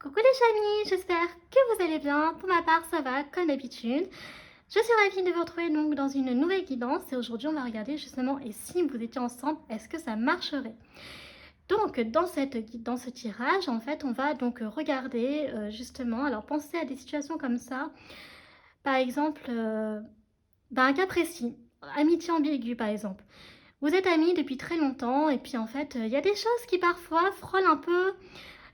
Coucou les amis, j'espère que vous allez bien. Pour ma part, ça va comme d'habitude. Je suis ravie de vous retrouver donc dans une nouvelle guidance et aujourd'hui on va regarder justement et si vous étiez ensemble, est-ce que ça marcherait? Donc dans ce tirage, en fait, on va donc regarder justement, alors pensez à des situations comme ça. Par exemple, un cas précis, amitié ambiguë par exemple. Vous êtes amis depuis très longtemps et puis en fait, il y a des choses qui parfois frôlent un peu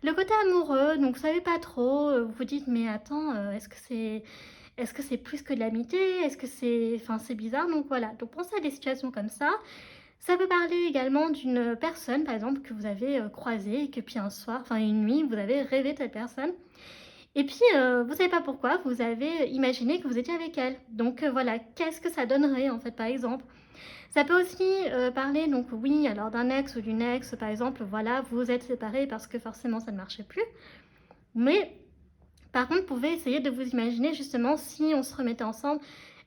le côté amoureux, donc vous savez pas trop, vous vous dites: «Mais attends, est-ce que c'est plus que de l'amitié? Est-ce que c'est enfin, c'est bizarre», donc voilà. Donc pensez à des situations comme ça. Ça peut parler également d'une personne, par exemple, que vous avez, croisée et que puis un soir, enfin une nuit, vous avez rêvé de cette personne et puis, vous savez pas pourquoi, vous avez imaginé que vous étiez avec elle. Donc, voilà, qu'est-ce que ça donnerait, en fait, par exemple? Ça peut aussi, parler donc oui, alors d'un ex ou d'une ex, par exemple, voilà, vous vous êtes séparés parce que forcément ça ne marchait plus. Mais par contre, vous pouvez essayer de vous imaginer justement si on se remettait ensemble,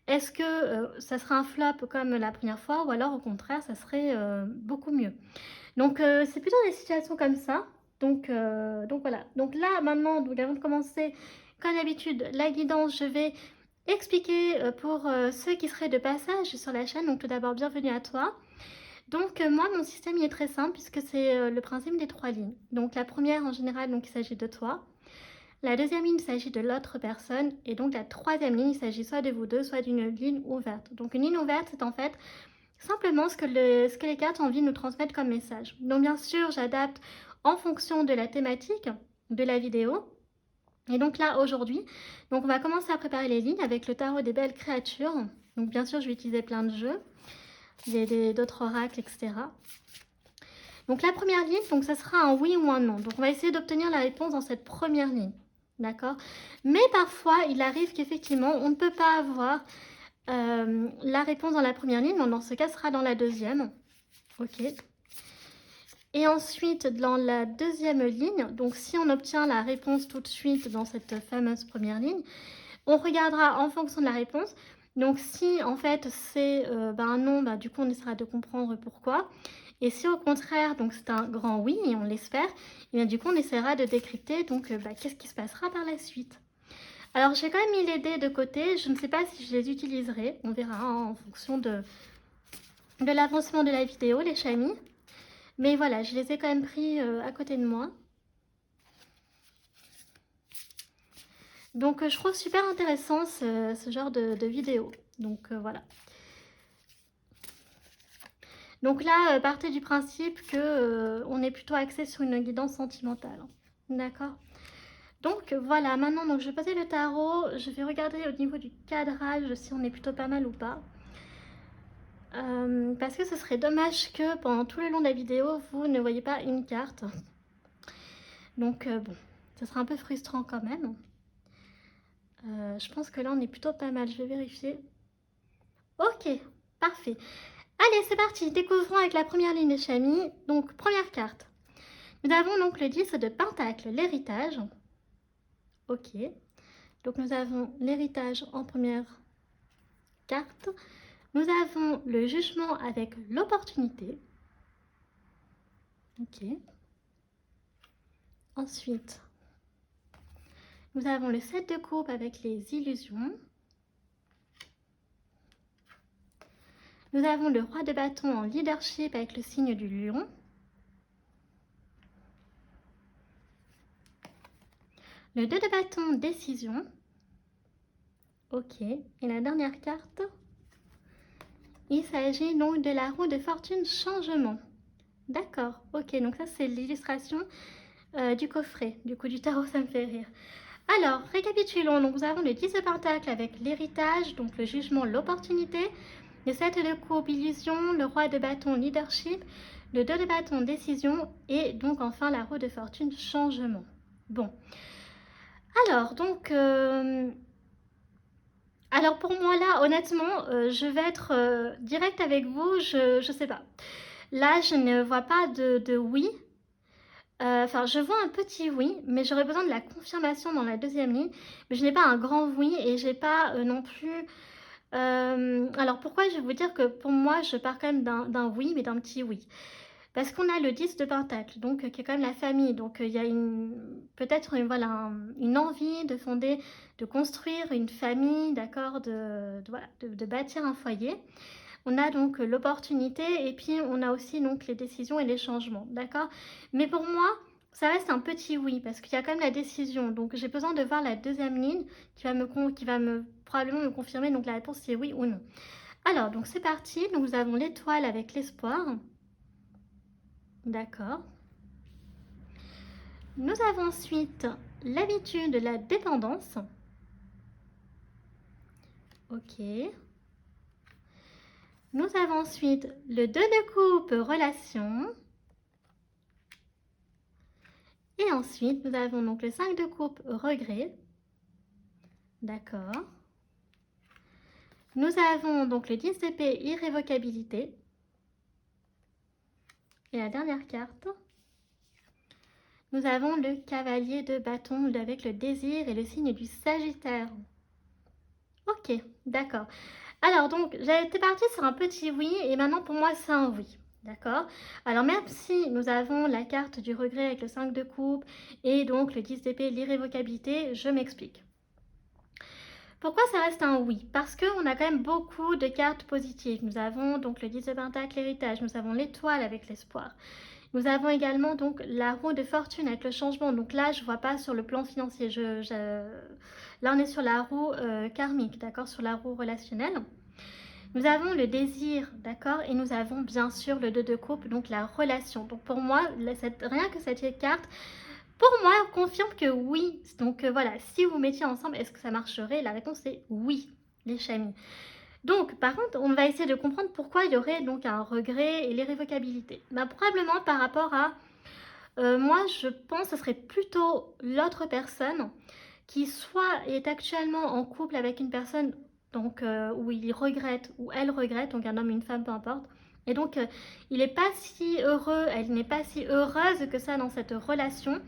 est-ce que, ça serait un flop comme la première fois ou alors au contraire ça serait, beaucoup mieux? Donc c'est plutôt des situations comme ça. Donc voilà. Donc là maintenant, donc avant de commencer, comme d'habitude, la guidance, je vais expliquer, pour, ceux qui seraient de passage sur la chaîne. Donc tout d'abord, bienvenue à toi. Donc moi, mon système il est très simple puisque c'est, le principe des 3 lignes. Donc la première en général, donc il s'agit de toi. La deuxième ligne, il s'agit de l'autre personne. Et donc la troisième ligne, il s'agit soit de vous deux, soit d'une ligne ouverte. Donc une ligne ouverte, c'est en fait simplement ce que les cartes ont envie de nous transmettre comme message. Donc bien sûr, j'adapte en fonction de la thématique de la vidéo. Et donc là, aujourd'hui, donc on va commencer à préparer les lignes avec le tarot des belles créatures. Donc bien sûr, je vais utiliser plein de jeux, d'autres oracles, etc. Donc la première ligne, donc ça sera un oui ou un non. Donc on va essayer d'obtenir la réponse dans cette première ligne. D'accord? Mais parfois, il arrive qu'effectivement, on ne peut pas avoir la réponse dans la première ligne. Donc dans ce cas, ce sera dans la deuxième. Ok. Et ensuite, dans la deuxième ligne, donc si on obtient la réponse tout de suite dans cette fameuse première ligne, on regardera en fonction de la réponse. Donc si en fait c'est un non, du coup on essaiera de comprendre pourquoi. Et si au contraire, donc c'est un grand oui, et on l'espère, et bien du coup on essaiera de décrypter donc qu'est-ce qui se passera par la suite. Alors j'ai quand même mis les dés de côté, je ne sais pas si je les utiliserai, on verra en fonction de l'avancement de la vidéo, les chamis. Mais voilà, je les ai quand même pris à côté de moi. Donc je trouve super intéressant ce genre de vidéo. Donc voilà. Donc là, partez du principe que on est plutôt axé sur une guidance sentimentale. D'accord? Donc voilà, maintenant donc, je vais poser le tarot. Je vais regarder au niveau du cadrage si on est plutôt pas mal ou pas. Parce que ce serait dommage que pendant tout le long de la vidéo, vous ne voyez pas une carte. Donc bon, ça sera un peu frustrant quand même. Je pense que là, on est plutôt pas mal. Je vais vérifier. Ok, parfait. Allez, c'est parti. Découvrons avec la première ligne des chamis. Donc, première carte. Nous avons donc le 10 de Pentacle, l'héritage. Ok. Donc, nous avons l'héritage en première carte. Nous avons le jugement avec l'opportunité. Ok. Ensuite, nous avons le 7 de coupe avec les illusions. Nous avons le roi de bâton en leadership avec le signe du lion. Le 2 de bâton, décision. Ok. Et la dernière carte, il s'agit donc de la roue de fortune, changement. D'accord. Ok, donc ça c'est l'illustration du coffret. Du coup, du tarot, ça me fait rire. Alors, récapitulons. Donc, nous avons le 10 de pentacle avec l'héritage, donc le jugement, l'opportunité. Le 7 de coupe, illusion. Le roi de bâton, leadership. Le 2 de bâton, décision. Et donc, enfin, la roue de fortune, changement. Bon. Alors, donc... Alors pour moi là, honnêtement, je vais être directe avec vous, je sais pas. Là, je ne vois pas de oui. Enfin, je vois un petit oui, mais j'aurais besoin de la confirmation dans la deuxième ligne. Mais je n'ai pas un grand oui et j'ai pas non plus... alors pourquoi je vais vous dire que pour moi, je pars quand même d'un oui, mais d'un petit oui. Parce qu'on a le 10 de Pentacle, donc qui est quand même la famille. Donc il y a peut-être voilà, une envie de fonder, de construire une famille, d'accord, voilà, de bâtir un foyer. On a donc l'opportunité et puis on a aussi donc les décisions et les changements, d'accord? Mais pour moi, ça reste un petit oui parce qu'il y a quand même la décision. Donc j'ai besoin de voir la deuxième ligne qui va probablement me confirmer donc la réponse c'est oui ou non. Alors donc c'est parti. Donc nous avons l'étoile avec l'espoir. D'accord. Nous avons ensuite l'habitude de la dépendance. Ok. Nous avons ensuite le 2 de coupe, relation. Et ensuite, nous avons donc le 5 de coupe, regret. D'accord. Nous avons donc le 10 d'épée, irrévocabilité. Et la dernière carte, nous avons le cavalier de bâton avec le désir et le signe du Sagittaire. Ok, d'accord. Alors donc, j'étais partie sur un petit oui et maintenant pour moi c'est un oui. D'accord? Alors même si nous avons la carte du regret avec le 5 de coupe et donc le 10 d'épée, l'irrévocabilité, je m'explique. Pourquoi ça reste un oui? Parce qu'on a quand même beaucoup de cartes positives. Nous avons donc le 10 de pentacle, l'héritage, nous avons l'étoile avec l'espoir. Nous avons également donc la roue de fortune avec le changement. Donc là, je ne vois pas sur le plan financier. Là, on est sur la roue karmique, d'accord? Sur la roue relationnelle. Nous avons le désir, d'accord? Et nous avons bien sûr le 2 de coupe, donc la relation. Donc pour moi, rien que cette carte, pour moi, confirme que oui. Donc voilà, si vous mettiez ensemble, est-ce que ça marcherait? La réponse est oui, les chamis. Donc, par contre, on va essayer de comprendre pourquoi il y aurait donc un regret et l'irrévocabilité. Bah, probablement par rapport à... moi, je pense que ce serait plutôt l'autre personne qui soit est actuellement en couple avec une personne donc, où il regrette, ou elle regrette, donc un homme, une femme, peu importe. Et donc, il n'est pas si heureux, elle n'est pas si heureuse que ça dans cette relation.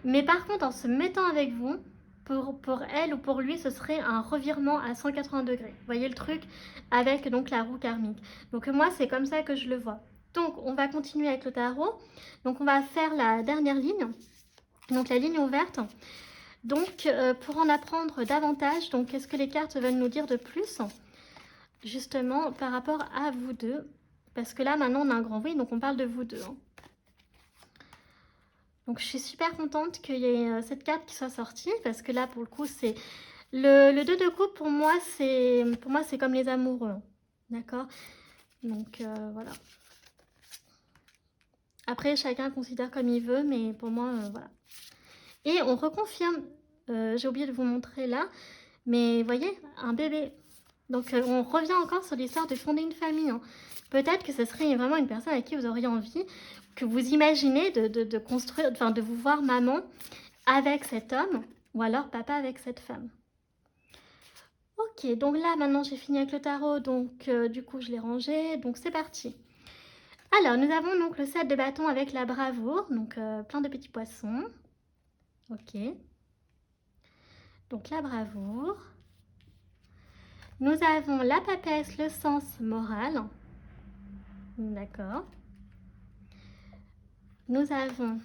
Mais par contre, en se mettant avec vous, pour elle ou pour lui, ce serait un revirement à 180 degrés. Vous voyez le truc avec donc la roue karmique. Donc moi, c'est comme ça que je le vois. Donc, on va continuer avec le tarot. Donc, on va faire la dernière ligne. Donc, la ligne ouverte. Donc, pour en apprendre davantage, donc qu'est-ce que les cartes veulent nous dire de plus, justement, par rapport à vous deux? Parce que là, maintenant, on a un grand oui, donc on parle de vous deux. Hein. Donc, je suis super contente qu'il y ait cette carte qui soit sortie, parce que là, pour le coup, c'est... Le 2 de coupe, pour moi, c'est comme les amoureux. Hein. D'accord? Donc, voilà. Après, chacun considère comme il veut, mais pour moi, voilà. Et on reconfirme, j'ai oublié de vous montrer là, mais vous voyez, un bébé. Donc on revient encore sur l'histoire de fonder une famille. Hein. Peut-être que ce serait vraiment une personne avec qui vous auriez envie, que vous imaginez de construire, enfin de vous voir maman avec cet homme, ou alors papa avec cette femme. Ok, donc là maintenant j'ai fini avec le tarot, donc du coup je l'ai rangé, donc c'est parti. Alors nous avons donc le 7 de bâton avec la bravoure, donc plein de petits poissons. Ok. Donc la bravoure. Nous avons la papesse, le sens moral. D'accord. Nous avons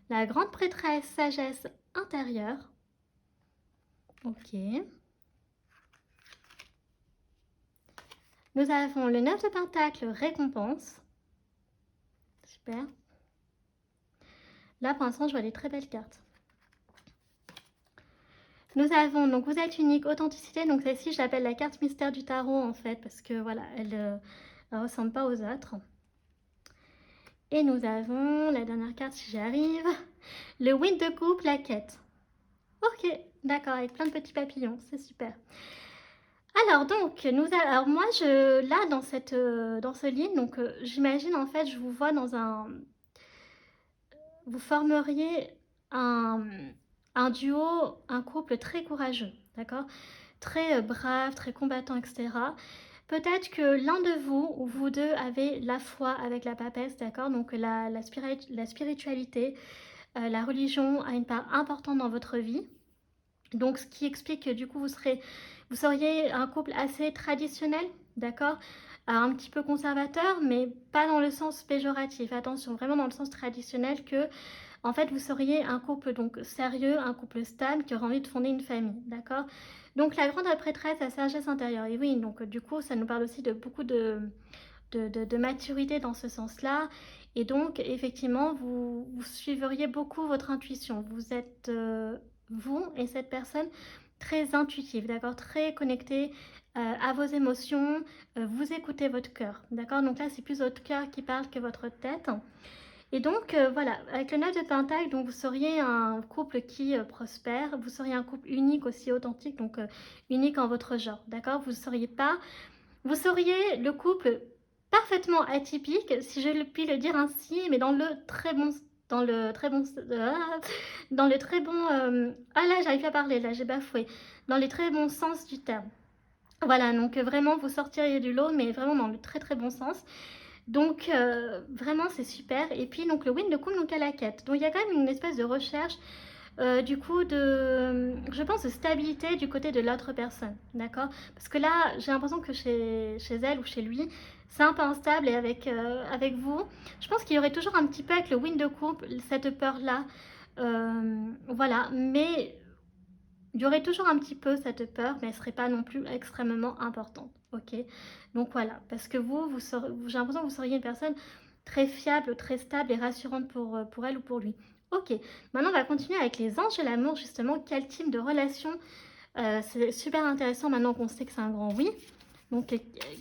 la grande prêtresse, sagesse intérieure. Ok. Nous avons le 9 de pentacle, récompense. Super. Là, pour l'instant, je vois des très belles cartes. Nous avons, donc vous êtes unique, authenticité. Donc celle-ci, je l'appelle la carte mystère du tarot, en fait, parce que voilà, elle ne ressemble pas aux autres. Et nous avons la dernière carte, si j'y arrive, le 8 de coupe, la quête. Ok, d'accord, avec plein de petits papillons, c'est super. Alors donc, alors moi, là, dans ce ligne, donc j'imagine, en fait, je vous vois dans vous formeriez un duo, un couple très courageux, d'accord? Très brave, très combattant, etc. Peut-être que l'un de vous, ou vous deux, avez la foi avec la papesse, d'accord? Donc la spiritualité, la religion a une part importante dans votre vie. Donc ce qui explique que du coup vous seriez un couple assez traditionnel, d'accord? Alors, un petit peu conservateur, mais pas dans le sens péjoratif. Attention, vraiment dans le sens traditionnel que, en fait, vous seriez un couple donc sérieux, un couple stable qui aurait envie de fonder une famille, d'accord? Donc, la grande prêtresse, la sagesse intérieure. Et oui, donc du coup, ça nous parle aussi de beaucoup de maturité dans ce sens-là. Et donc, effectivement, vous suivriez beaucoup votre intuition. Vous êtes, vous et cette personne, très intuitive, d'accord? Très connectée à vos émotions. Vous écoutez votre cœur, d'accord? Donc là, c'est plus votre cœur qui parle que votre tête. Et donc, voilà, avec le 9 de Pentacle, donc vous seriez un couple qui prospère. Vous seriez un couple unique aussi, authentique, donc unique en votre genre, d'accord? Vous seriez le couple parfaitement atypique, si je puis le dire ainsi, mais dans le très bon, dans le très bon, dans le très bon, ah là, j'arrive pas à parler, là, j'ai bafoué, dans les très bons sens du terme. Voilà, donc vraiment, vous sortiriez du lot, mais vraiment dans le très très bon sens. Donc, vraiment, c'est super. Et puis, donc, le Wind de Coupe, donc à la quête. Donc, il y a quand même une espèce de recherche du coup, je pense, de stabilité du côté de l'autre personne, d'accord? Parce que là, j'ai l'impression que chez elle ou chez lui, c'est un peu instable et avec vous, je pense qu'il y aurait toujours un petit peu avec le wind de coupe, cette peur-là, voilà, mais il y aurait toujours un petit peu cette peur, mais elle ne serait pas non plus extrêmement importante, ok? Donc voilà, parce que j'ai l'impression que vous seriez une personne très fiable, très stable et rassurante pour elle ou pour lui. Ok, maintenant on va continuer avec les anges de l'amour, justement, quel type de relation, c'est super intéressant maintenant qu'on sait que c'est un grand oui. Donc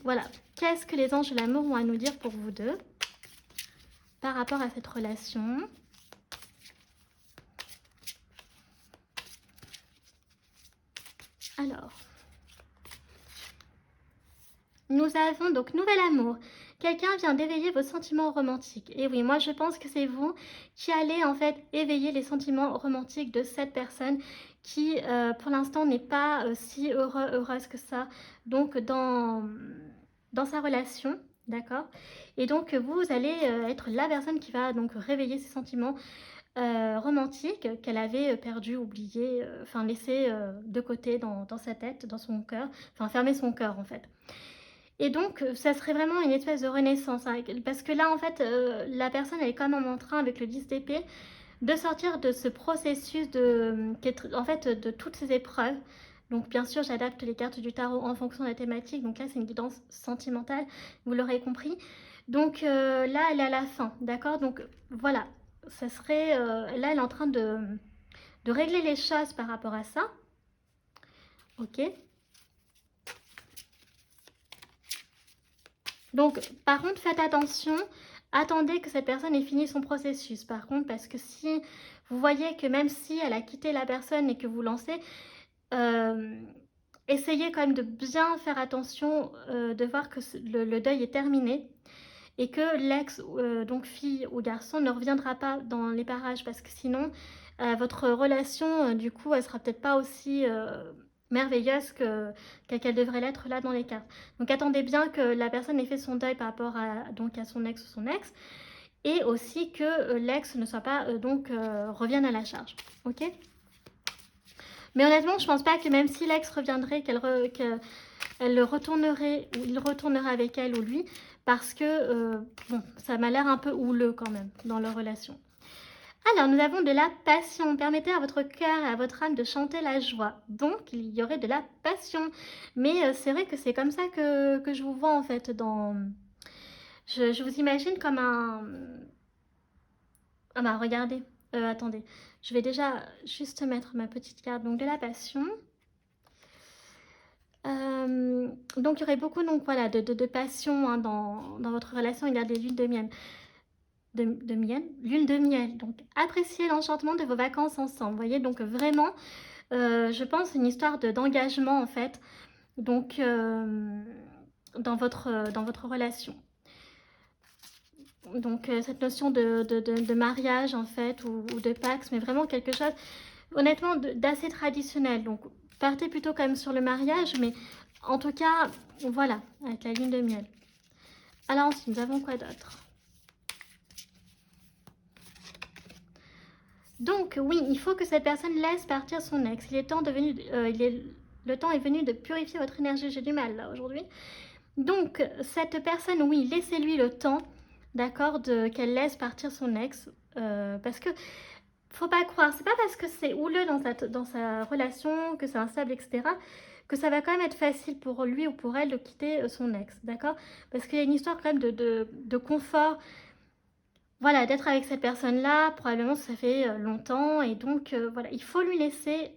voilà, qu'est-ce que les anges de l'amour ont à nous dire pour vous deux par rapport à cette relation? Alors, nous avons donc nouvel amour. Quelqu'un vient d'éveiller vos sentiments romantiques. Et oui, moi je pense que c'est vous qui allez en fait éveiller les sentiments romantiques de cette personne qui pour l'instant n'est pas si heureuse que ça. Donc dans sa relation, d'accord? Et donc vous allez être la personne qui va donc réveiller ses sentiments romantiques qu'elle avait perdus, oubliés, enfin laissés de côté dans sa tête, dans son cœur, enfin fermer son cœur en fait. Et donc, ça serait vraiment une espèce de renaissance, hein, parce que là, en fait, la personne, elle est quand même en train, avec le 10 d'épée, de sortir de ce processus en fait, de toutes ces épreuves. Donc, bien sûr, j'adapte les cartes du tarot en fonction de la thématique. Donc là, c'est une guidance sentimentale, vous l'aurez compris. Donc là, elle est à la fin, d'accord? Donc voilà, ça serait... là, elle est en train de régler les choses par rapport à ça. Ok. Donc, par contre, faites attention, attendez que cette personne ait fini son processus. Par contre, parce que si vous voyez que même si elle a quitté la personne et que vous lancez, essayez quand même de bien faire attention, de voir que le deuil est terminé et que l'ex, donc fille ou garçon, ne reviendra pas dans les parages parce que sinon, votre relation, du coup, elle sera peut-être pas aussi merveilleuse qu'elle devrait l'être là dans les cartes. Donc attendez bien que la personne ait fait son deuil par rapport à son ex ou son ex, et aussi que l'ex ne soit pas revienne à la charge. Ok? Mais honnêtement, je pense pas que même si l'ex reviendrait, qu'elle retournerait, ou il retournerait avec elle ou lui, parce que bon, ça m'a l'air un peu houleux quand même dans leur relation. Alors, nous avons de la passion. Permettez à votre cœur et à votre âme de chanter la joie. Donc, il y aurait de la passion. Mais c'est vrai que c'est comme ça que je vous vois, en fait, Je vous imagine comme un... Ah bah, regardez. Attendez. Je vais déjà juste mettre ma petite carte. Donc, de la passion. Donc, il y aurait beaucoup voilà, de passion hein, dans votre relation. Il y a des lunes de miel. Lune de miel. Donc, appréciez l'enchantement de vos vacances ensemble. Vous voyez, donc vraiment, je pense une histoire d'engagement en fait. Donc, dans votre relation. Donc, cette notion de mariage en fait, ou de Pax, mais vraiment quelque chose, honnêtement, d'assez traditionnel. Donc, partez plutôt quand même sur le mariage, mais en tout cas, voilà, avec la lune de miel. Alors ensuite, nous avons quoi d'autre? Donc oui, il faut que cette personne laisse partir son ex. Le temps est venu de purifier votre énergie. J'ai du mal là aujourd'hui. Donc, cette personne, oui, laissez-lui le temps, d'accord, qu'elle laisse partir son ex. Parce que, faut pas croire, c'est pas parce que c'est houleux dans sa relation, que c'est instable, etc., que ça va quand même être facile pour lui ou pour elle de quitter son ex, d'accord? Parce qu'il y a une histoire quand même de confort, voilà, d'être avec cette personne-là, probablement ça fait longtemps, et donc voilà, il faut lui laisser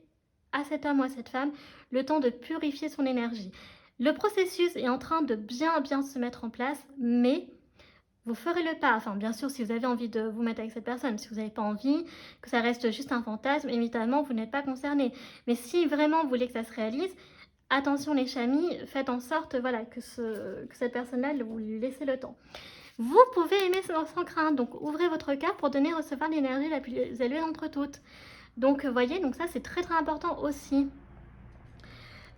à cet homme ou à cette femme le temps de purifier son énergie. Le processus est en train de bien se mettre en place, mais vous ferez le pas. Enfin, bien sûr, si vous avez envie de vous mettre avec cette personne, si vous n'avez pas envie, que ça reste juste un fantasme, évidemment, vous n'êtes pas concerné. Mais si vraiment vous voulez que ça se réalise, attention les chamis, faites en sorte voilà, que cette personne-là, vous lui laissez le temps. Vous pouvez aimer sans crainte, donc ouvrez votre cœur pour donner et recevoir l'énergie la plus élevée d'entre toutes. Donc, vous voyez, donc ça c'est très important aussi.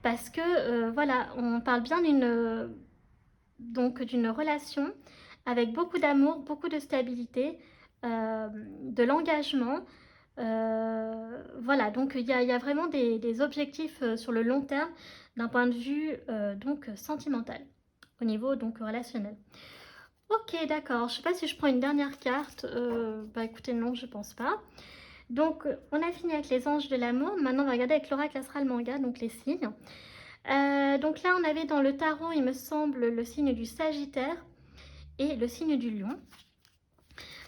Parce que, voilà, on parle bien d'une relation avec beaucoup d'amour, beaucoup de stabilité, de l'engagement. Voilà, donc il y a vraiment des objectifs sur le long terme d'un point de vue donc sentimental, au niveau donc relationnel. Ok, d'accord. Je sais pas si je prends une dernière carte. Bah écoutez, non, je pense pas. Donc, on a fini avec les anges de l'amour. Maintenant, on va regarder avec l'oracle astral manga, donc les signes. Donc là, on avait dans le tarot, il me semble, le signe du Sagittaire et le signe du Lion.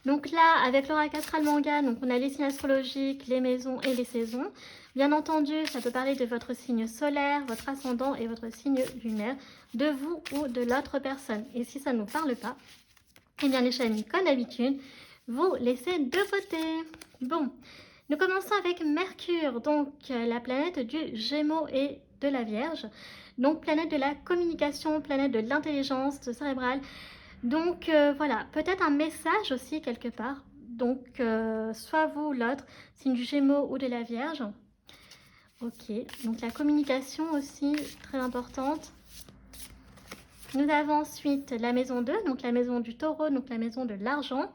Donc là, avec l'oracle astral manga, donc on a les signes astrologiques, les maisons et les saisons. Bien entendu, ça peut parler de votre signe solaire, votre ascendant et votre signe lunaire, de vous ou de l'autre personne. Et si ça ne nous parle pas, eh bien les chamis, comme d'habitude, vous laissez de côté. Bon, nous commençons avec Mercure, donc la planète du Gémeaux et de la Vierge. Donc planète de la communication, planète de l'intelligence cérébrale. Donc voilà, peut-être un message aussi quelque part. Donc soit vous ou l'autre, signe du Gémeaux ou de la Vierge. Ok, donc la communication aussi, très importante. Nous avons ensuite la maison 2, donc la maison du taureau, donc la maison de l'argent.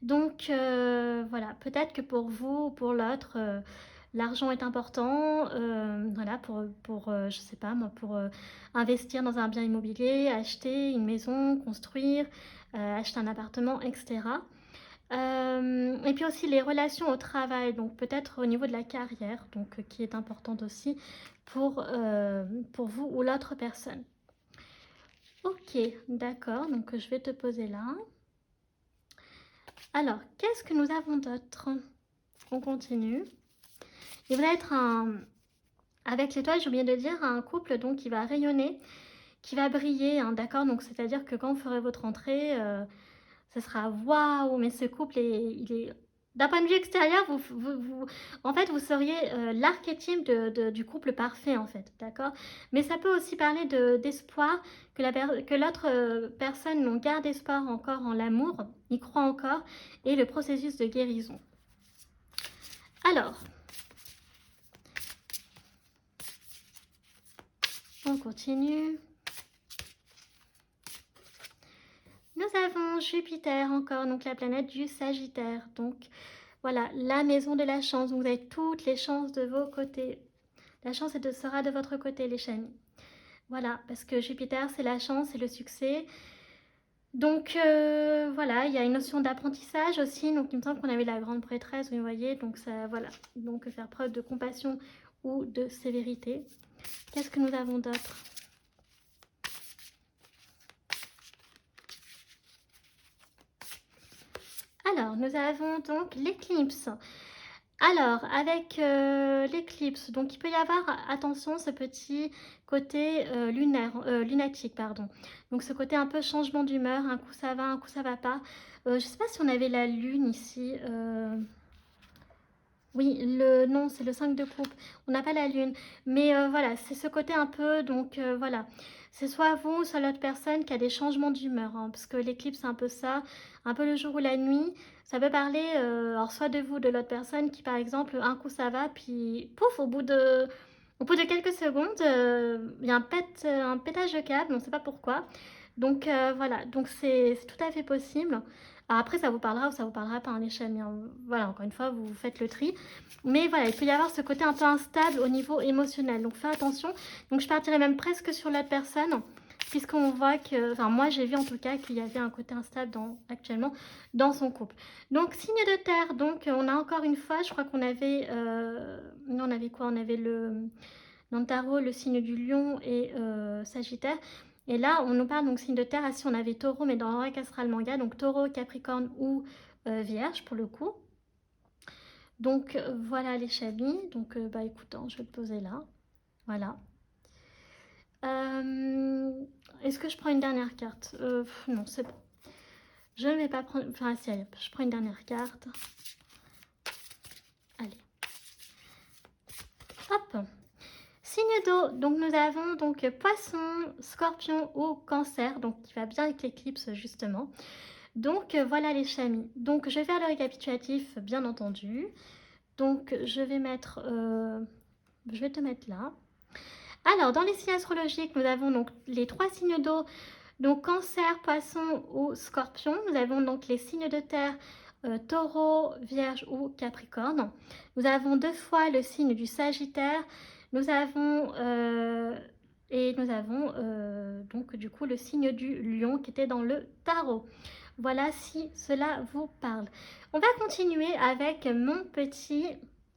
Donc voilà, peut-être que pour vous ou pour l'autre, l'argent est important, voilà, je sais pas moi, pour investir dans un bien immobilier, acheter une maison, construire, acheter un appartement, etc. Et puis aussi les relations au travail, donc peut-être au niveau de la carrière, donc qui est importante aussi pour vous ou l'autre personne. Ok, d'accord, donc je vais te poser là. Alors, qu'est-ce que nous avons d'autre? On continue. Il va être avec l'étoile, j'ai oublié de dire, un couple donc qui va rayonner, qui va briller, hein, d'accord? Donc c'est-à-dire que quand vous ferez votre entrée, ce sera waouh, mais ce couple il est d'un point de vue extérieur, en fait, vous seriez l'archétype du couple parfait, en fait, d'accord? Mais ça peut aussi parler d'espoir, que l'autre personne garde espoir encore en l'amour, y croit encore, et le processus de guérison. Alors, on continue. Nous avons Jupiter encore, donc la planète du Sagittaire. Donc voilà, la maison de la chance. Vous avez toutes les chances de vos côtés. La chance sera de votre côté, les chamis. Voilà, parce que Jupiter, c'est la chance et le succès. Donc voilà, il y a une notion d'apprentissage aussi. Donc il me semble qu'on avait la grande prêtresse, vous voyez. Donc ça, voilà. Donc faire preuve de compassion ou de sévérité. Qu'est-ce que nous avons d'autre ? Alors, nous avons donc l'éclipse. Alors, avec l'éclipse, donc il peut y avoir, attention, ce petit côté lunatique, pardon. Donc ce côté un peu changement d'humeur, un coup ça va, un coup ça va pas. Je ne sais pas si on avait la lune ici. Oui, non, c'est le 5 de coupe. On n'a pas la lune. Mais voilà, c'est ce côté un peu, donc voilà. C'est soit vous, soit l'autre personne qui a des changements d'humeur. Hein, parce que l'éclipse, c'est un peu ça. Un peu le jour ou la nuit. Ça peut parler, alors soit de vous, de l'autre personne qui, par exemple, un coup ça va, puis pouf, au bout de quelques secondes, il y a un pétage de câble, on ne sait pas pourquoi. Donc voilà, donc c'est tout à fait possible. Alors après, ça vous parlera ou ça vous parlera pas, hein, les chamis. Hein. Voilà, encore une fois, vous faites le tri. Mais voilà, il peut y avoir ce côté un peu instable au niveau émotionnel. Donc faites attention. Donc je partirai même presque sur l'autre personne. puisqu'on voit que, enfin moi j'ai vu en tout cas qu'il y avait un côté instable actuellement dans son couple. Donc signe de terre, donc on a encore une fois, je crois qu'on avait, on avait quoi? On avait dans le tarot le signe du lion et Sagittaire. Et là on nous parle donc signe de terre, ah si on avait taureau mais dans l'oracle astral manga, donc taureau, capricorne ou vierge pour le coup. Donc voilà les chamis, donc bah écoute, hein, je vais le poser là, voilà. Est-ce que je prends une dernière carte? Non, c'est bon. Je ne vais pas prendre... Enfin, si, allez, je prends une dernière carte. Allez. Hop. Signe d'eau. Donc, nous avons donc poisson, scorpion ou cancer. Donc, qui va bien avec l'éclipse, justement. Donc, voilà les chamis. Donc, je vais faire le récapitulatif, bien entendu. Donc, je vais mettre... je vais te mettre là. Alors, dans les signes astrologiques, nous avons donc les 3 signes d'eau, donc cancer, poisson ou scorpion. Nous avons donc les signes de terre, taureau, vierge ou capricorne. Nous avons 2 fois le signe du sagittaire. Nous avons, donc du coup le signe du lion qui était dans le tarot. Voilà si cela vous parle. On va continuer avec mon petit...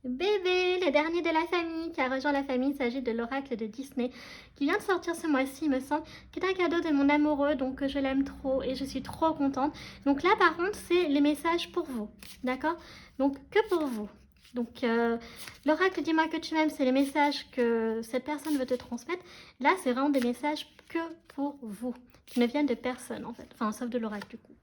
bébé, le dernier de la famille qui a rejoint la famille. Il s'agit de l'oracle de Disney qui vient de sortir ce mois-ci, il me semble, qui est un cadeau de mon amoureux, donc je l'aime trop et je suis trop contente. Donc là, par contre, c'est les messages pour vous, d'accord? Donc que pour vous. Donc l'oracle dis-moi que tu m'aimes, c'est les messages que cette personne veut te transmettre. Là, c'est vraiment des messages que pour vous, qui ne viennent de personne en fait, enfin sauf de l'oracle du coup.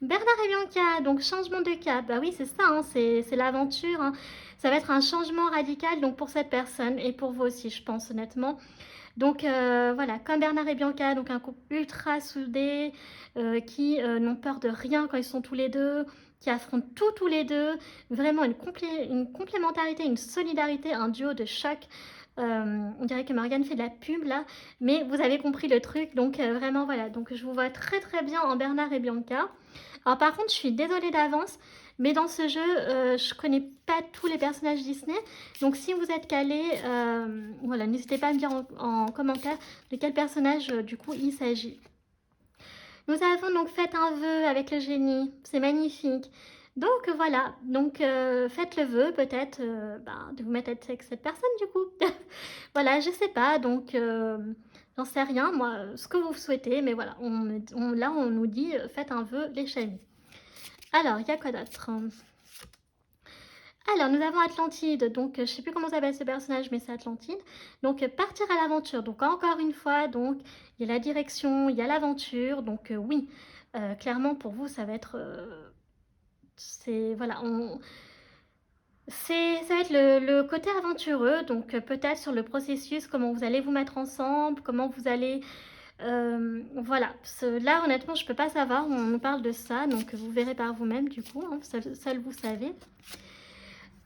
Bernard et Bianca, donc changement de cap, bah oui c'est ça, hein, c'est l'aventure, hein. Ça va être un changement radical donc pour cette personne et pour vous aussi je pense honnêtement. Donc voilà, comme Bernard et Bianca, donc un couple ultra soudé, qui n'ont peur de rien quand ils sont tous les deux, qui affrontent tout tous les deux, vraiment une complémentarité, une solidarité, un duo de choc. On dirait que Morgane fait de la pub là, mais vous avez compris le truc, donc vraiment voilà, donc je vous vois très très bien en Bernard et Bianca. Alors par contre, je suis désolée d'avance, mais dans ce jeu, je connais pas tous les personnages Disney. Donc si vous êtes calé, voilà, n'hésitez pas à me dire en commentaire de quel personnage du coup il s'agit. Nous avons donc fait un vœu avec le génie, c'est magnifique. Donc voilà, donc faites le vœu peut-être de vous mettre avec cette personne du coup. Voilà, je sais pas, donc j'en sais rien, moi, ce que vous souhaitez, mais voilà, là on nous dit faites un vœu les chamis. Alors, il y a quoi d'autre? Alors, nous avons Atlantide, donc je sais plus comment s'appelle ce personnage, mais c'est Atlantide. Donc, partir à l'aventure. Donc, encore une fois, donc il y a la direction, il y a l'aventure. Donc, oui, clairement, pour vous, ça va être... voilà, ça va être le côté aventureux. Donc, peut-être sur le processus, comment vous allez vous mettre ensemble, comment vous allez... voilà, là honnêtement je peux pas savoir, on nous parle de ça, donc vous verrez par vous-même du coup, hein, seul vous savez.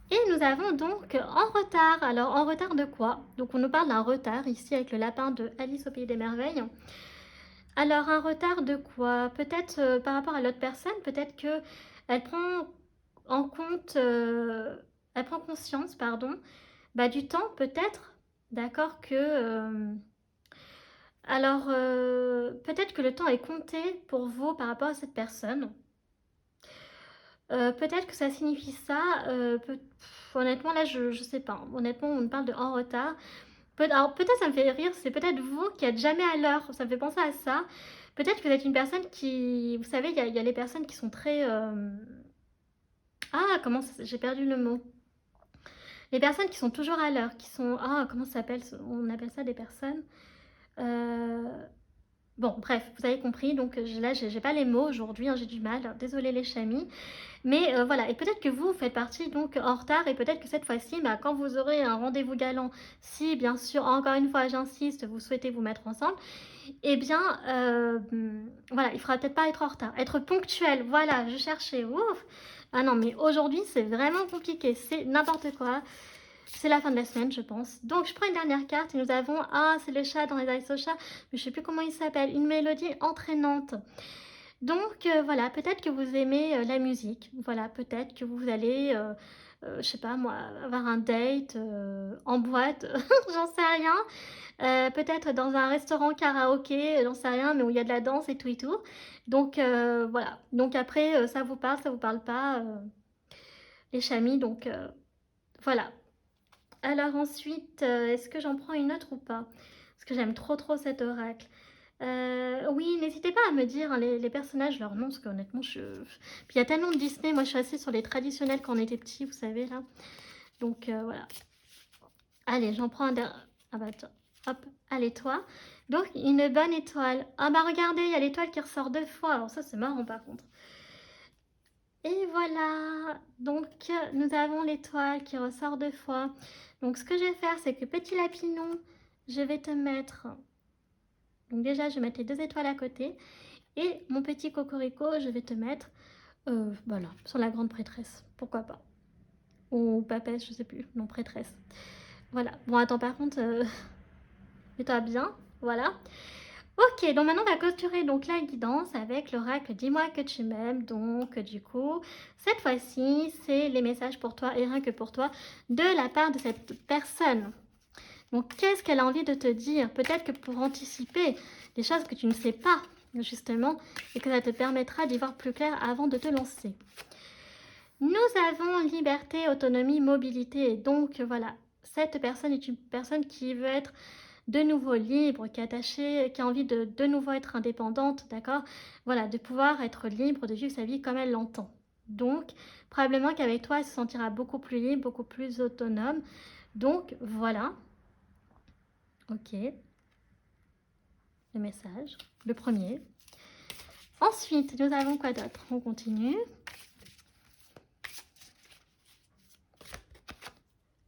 Et nous avons donc en retard, alors en retard de quoi? Donc on nous parle d'un retard ici avec le lapin de Alice au Pays des Merveilles. Alors un retard de quoi? Peut-être par rapport à l'autre personne, peut-être que elle prend en compte, elle prend conscience, pardon, du temps peut-être, d'accord, que... alors, peut-être que le temps est compté pour vous par rapport à cette personne. Peut-être que ça signifie ça. Honnêtement, là, je sais pas. Honnêtement, on me parle de en retard. Alors, peut-être ça me fait rire. C'est peut-être vous qui êtes jamais à l'heure. Ça me fait penser à ça. Peut-être que vous êtes une personne qui... Vous savez, il y a les personnes qui sont très... Ah, j'ai perdu le mot. Les personnes qui sont toujours à l'heure, qui sont... Ah, comment ça s'appelle? On appelle ça des personnes... Bon, bref, vous avez compris, donc là, j'ai pas les mots aujourd'hui, hein, j'ai du mal, désolé les chamis. Mais voilà, et peut-être que vous faites partie donc en retard, et peut-être que cette fois-ci, quand vous aurez un rendez-vous galant, si bien sûr, encore une fois, j'insiste, vous souhaitez vous mettre ensemble, eh bien, voilà, il faudra peut-être pas être en retard, être ponctuel, voilà, je cherchais, ouf. Ah non, mais aujourd'hui, c'est vraiment compliqué, c'est n'importe quoi. C'est la fin de la semaine, je pense. Donc, je prends une dernière carte et nous avons... Ah, c'est le chat dans les eyes au chat, mais je sais plus comment il s'appelle. Une mélodie entraînante. Donc, voilà, peut-être que vous aimez la musique. Voilà, peut-être que vous allez je sais pas moi, avoir un date en boîte, j'en sais rien. Peut-être dans un restaurant karaoké, j'en sais rien, mais où il y a de la danse et tout et tout. Donc voilà. Donc après, ça vous parle pas, les chamis. Donc voilà. Alors ensuite, est-ce que j'en prends une autre ou pas? Parce que j'aime trop trop cet oracle. Oui, n'hésitez pas à me dire hein, les personnages, leurs noms, parce qu'honnêtement, Puis il y a tellement de Disney, moi je suis assez sur les traditionnels quand on était petit, vous savez, là. Donc voilà. Allez, j'en prends un dernier. Ah bah attends, hop, allez toi. Donc une bonne étoile. Ah bah regardez, il y a l'étoile qui ressort 2 fois, alors ça c'est marrant par contre. Et voilà, donc nous avons l'étoile qui ressort 2 fois. Donc ce que je vais faire, c'est que petit lapinou, je vais te mettre... Donc déjà, je vais mettre les 2 étoiles à côté. Et mon petit cocorico, je vais te mettre, voilà, sur la grande prêtresse. Pourquoi pas. Ou papesse, je sais plus. Non, prêtresse. Voilà. Bon, attends, par contre, mets-toi bien. Voilà. Ok, donc maintenant on va clôturer donc la guidance avec l'oracle Dis-moi que tu m'aimes. Donc du coup, cette fois-ci, c'est les messages pour toi et rien que pour toi de la part de cette personne. Donc qu'est-ce qu'elle a envie de te dire? Peut-être que pour anticiper des choses que tu ne sais pas, justement, et que ça te permettra d'y voir plus clair avant de te lancer. Nous avons liberté, autonomie, mobilité. Donc voilà, cette personne est une personne qui veut être de nouveau libre, qui est attachée, qui a envie de nouveau être indépendante, d'accord? Voilà, de pouvoir être libre, de vivre sa vie comme elle l'entend. Donc, probablement qu'avec toi, elle se sentira beaucoup plus libre, beaucoup plus autonome. Donc, voilà. Ok. Le message, le premier. Ensuite, nous avons quoi d'autre? On continue.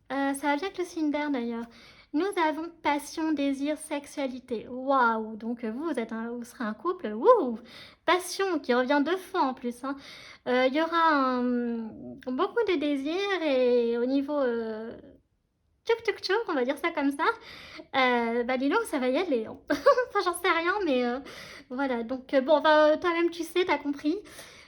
Ça va bien avec le signe d'air d'ailleurs. Nous avons passion, désir, sexualité. Waouh! Donc vous vous serez un couple. Wouh! Passion qui revient 2 fois en plus. Hein. Il y aura beaucoup de désirs et au niveau tchouk tchouk tchouk, on va dire ça comme ça. Bah dis donc, ça va y aller. Hein. Enfin, j'en sais rien, mais voilà. Donc bon, bah, toi-même tu sais, t'as compris.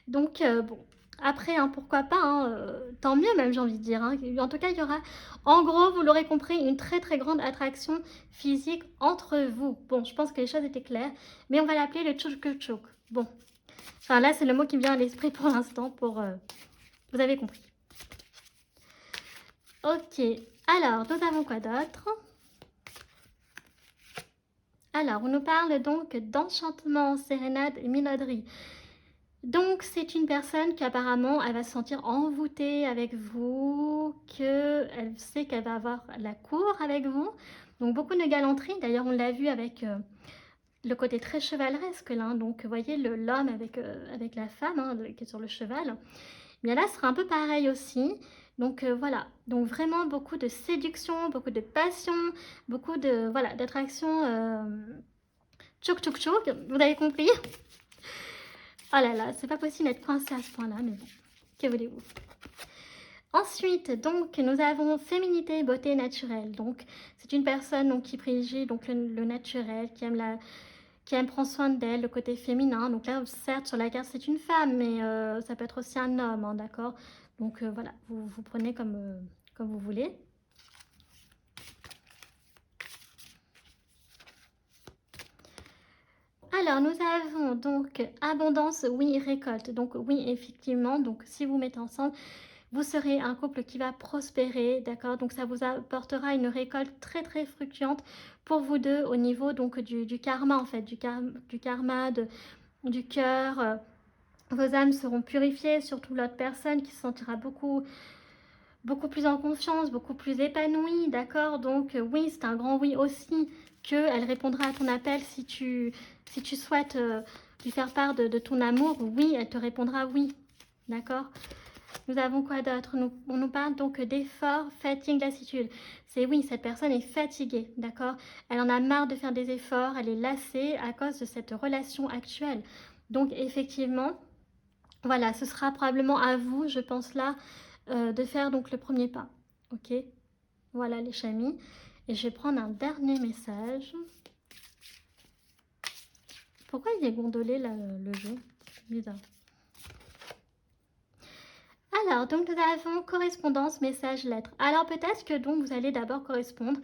Donc bon. Après, hein, pourquoi pas, hein, tant mieux même, j'ai envie de dire. Hein. En tout cas, il y aura, en gros, vous l'aurez compris, une très très grande attraction physique entre vous. Bon, je pense que les choses étaient claires, mais on va l'appeler le tchouk tchouk. Bon, enfin là, c'est le mot qui me vient à l'esprit pour l'instant, pour... vous avez compris. Ok, alors, nous avons quoi d'autre? Alors, on nous parle donc d'enchantement, sérénade et minauderie. Donc, c'est une personne qui apparemment, elle va se sentir envoûtée avec vous, qu'elle sait qu'elle va avoir la cour avec vous. Donc, beaucoup de galanterie. D'ailleurs, on l'a vu avec le côté très chevaleresque, là. Donc, vous voyez, l'homme avec la femme hein, qui est sur le cheval. Bien là, ce sera un peu pareil aussi. Donc, voilà. Donc, vraiment beaucoup de séduction, beaucoup de passion, beaucoup de, voilà, d'attraction. Tchouk, tchouk, tchouk. Vous avez compris? Oh là là, c'est pas possible d'être coincé à ce point-là, mais bon, que voulez-vous? Ensuite, donc, nous avons féminité et beauté naturelle. Donc, c'est une personne donc, qui privilégie donc, le naturel, qui aime prendre soin d'elle, le côté féminin. Donc là, certes, sur la carte, c'est une femme, mais ça peut être aussi un homme, hein, d'accord? Donc voilà, vous prenez comme vous voulez. Alors, nous avons donc abondance, oui, récolte. Donc oui, effectivement, donc si vous mettez ensemble, vous serez un couple qui va prospérer, d'accord? Donc ça vous apportera une récolte très très fructueuse pour vous deux au niveau donc du karma en fait, du karma, du cœur. Vos âmes seront purifiées, surtout l'autre personne qui se sentira beaucoup plus en confiance, beaucoup plus épanouie, d'accord? Donc oui, c'est un grand oui aussi qu'elle répondra à ton appel si tu souhaites lui faire part de ton amour. Oui, elle te répondra oui, d'accord? Nous avons quoi d'autre? On nous parle donc d'efforts, fatigue, lassitude. C'est oui, cette personne est fatiguée, d'accord? Elle en a marre de faire des efforts, elle est lassée à cause de cette relation actuelle. Donc effectivement, voilà, ce sera probablement à vous, je pense là, de faire donc le premier pas. Ok? Voilà les chamis. Et je vais prendre un dernier message. Pourquoi il est gondolé là, le jeu? Bizarre. Alors, donc nous avons correspondance, message, lettre. Alors peut-être que donc vous allez d'abord correspondre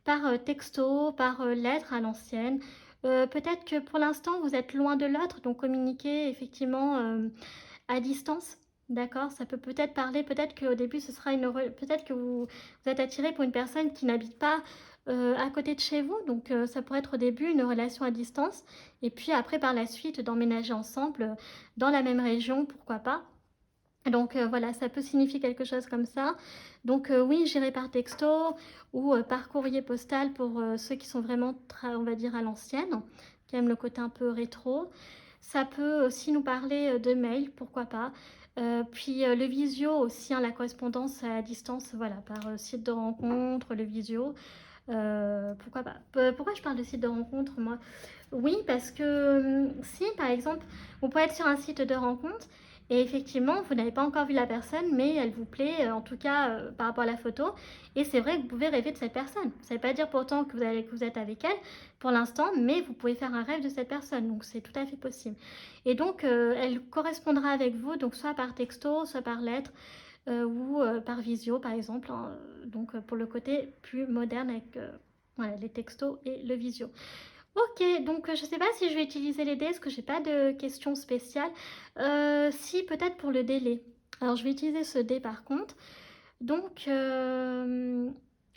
par texto, par lettre à l'ancienne. Peut-être que pour l'instant vous êtes loin de l'autre, donc communiquer effectivement à distance. D'accord, ça peut peut-être parler, peut-être qu'au début ce sera peut-être que vous êtes attiré pour une personne qui n'habite pas à côté de chez vous, donc ça pourrait être au début une relation à distance, et puis après par la suite d'emménager ensemble dans la même région, pourquoi pas. Donc voilà, ça peut signifier quelque chose comme ça. Donc oui, j'irai par texto ou par courrier postal pour ceux qui sont vraiment, on va dire, à l'ancienne, qui aiment le côté un peu rétro. Ça peut aussi nous parler de mail, pourquoi pas. Puis le visio aussi, hein, la correspondance à distance, voilà, par site de rencontre, le visio. Pourquoi pas. Pourquoi je parle de site de rencontre, moi? Oui, parce que si, par exemple, vous pouvez être sur un site de rencontre et effectivement, vous n'avez pas encore vu la personne, mais elle vous plaît, en tout cas par rapport à la photo. Et c'est vrai que vous pouvez rêver de cette personne. Ça ne veut pas dire pourtant que vous êtes avec elle pour l'instant, mais vous pouvez faire un rêve de cette personne. Donc c'est tout à fait possible. Et donc, elle correspondra avec vous, donc soit par texto, soit par lettre. Ou par visio par exemple, hein, donc pour le côté plus moderne avec voilà, les textos et le visio. Ok, donc je ne sais pas si je vais utiliser les dés, parce que j'ai pas de questions spéciales. Si, peut-être pour le délai. Alors je vais utiliser ce dé par contre. Donc,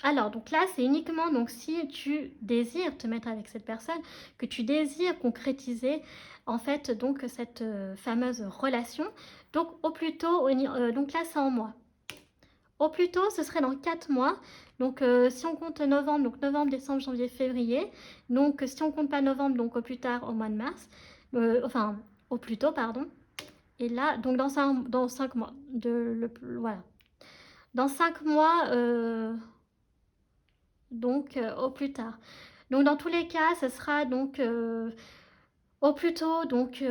alors, donc là, c'est uniquement donc, si tu désires te mettre avec cette personne, que tu désires concrétiser en fait donc cette fameuse relation. Donc, au plus tôt, donc là, c'est en mois. Au plus tôt, ce serait dans 4 mois. Donc, si on compte novembre, donc novembre, décembre, janvier, février. Donc, si on compte pas novembre, donc au plus tard, au mois de mars. Enfin, au plus tôt, pardon. Et là, donc dans 5 mois. Voilà. Dans 5 mois, donc au plus tard. Donc, dans tous les cas, ce sera donc au plus tôt, donc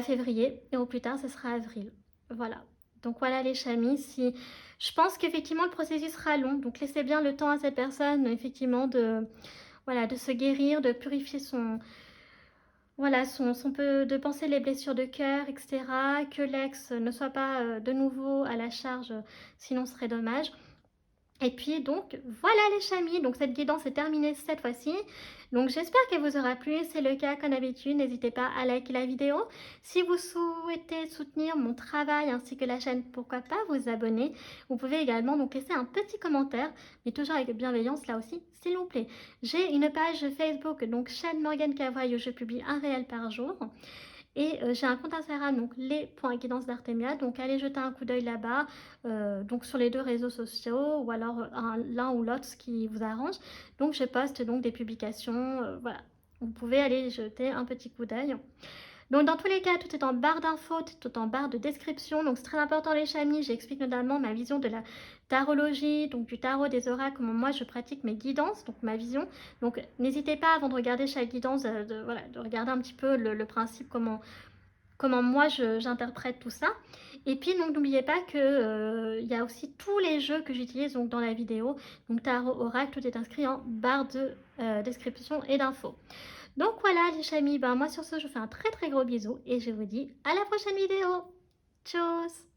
février. Et au plus tard, ce sera avril. Voilà. Donc voilà les chamis, si je pense qu'effectivement le processus sera long, donc laissez bien le temps à cette personne effectivement de voilà de se guérir, de purifier voilà son peu de penser les blessures de cœur, etc. Que l'ex ne soit pas de nouveau à la charge, sinon ce serait dommage. Et puis donc voilà les chamis, donc cette guidance est terminée cette fois-ci. Donc j'espère qu'elle vous aura plu, c'est le cas comme d'habitude, n'hésitez pas à liker la vidéo. Si vous souhaitez soutenir mon travail ainsi que la chaîne, pourquoi pas vous abonner. Vous pouvez également donc laisser un petit commentaire, mais toujours avec bienveillance là aussi, s'il vous plaît. J'ai une page Facebook, donc chaîne Morgane Cavoye, où je publie un réel par jour. Et j'ai un compte Instagram, donc les.guidance d'Artemia. Donc allez jeter un coup d'œil là-bas, donc sur les deux réseaux sociaux, ou alors l'un ou l'autre, ce qui vous arrange. Donc je poste donc des publications, voilà. Vous pouvez aller jeter un petit coup d'œil. Donc dans tous les cas, tout est en barre d'infos, tout est en barre de description. Donc c'est très important les chamis, j'explique notamment ma vision de la tarologie, donc du tarot des oracles, comment moi je pratique mes guidances, donc ma vision. Donc n'hésitez pas avant de regarder chaque guidance, voilà, de regarder un petit peu le principe, comment moi j'interprète tout ça. Et puis donc n'oubliez pas que il y a aussi tous les jeux que j'utilise donc dans la vidéo. Donc tarot, oracle, tout est inscrit en barre de description et d'infos. Donc voilà les chamis, ben moi sur ce je vous fais un très très gros bisou et je vous dis à la prochaine vidéo. Tchuss.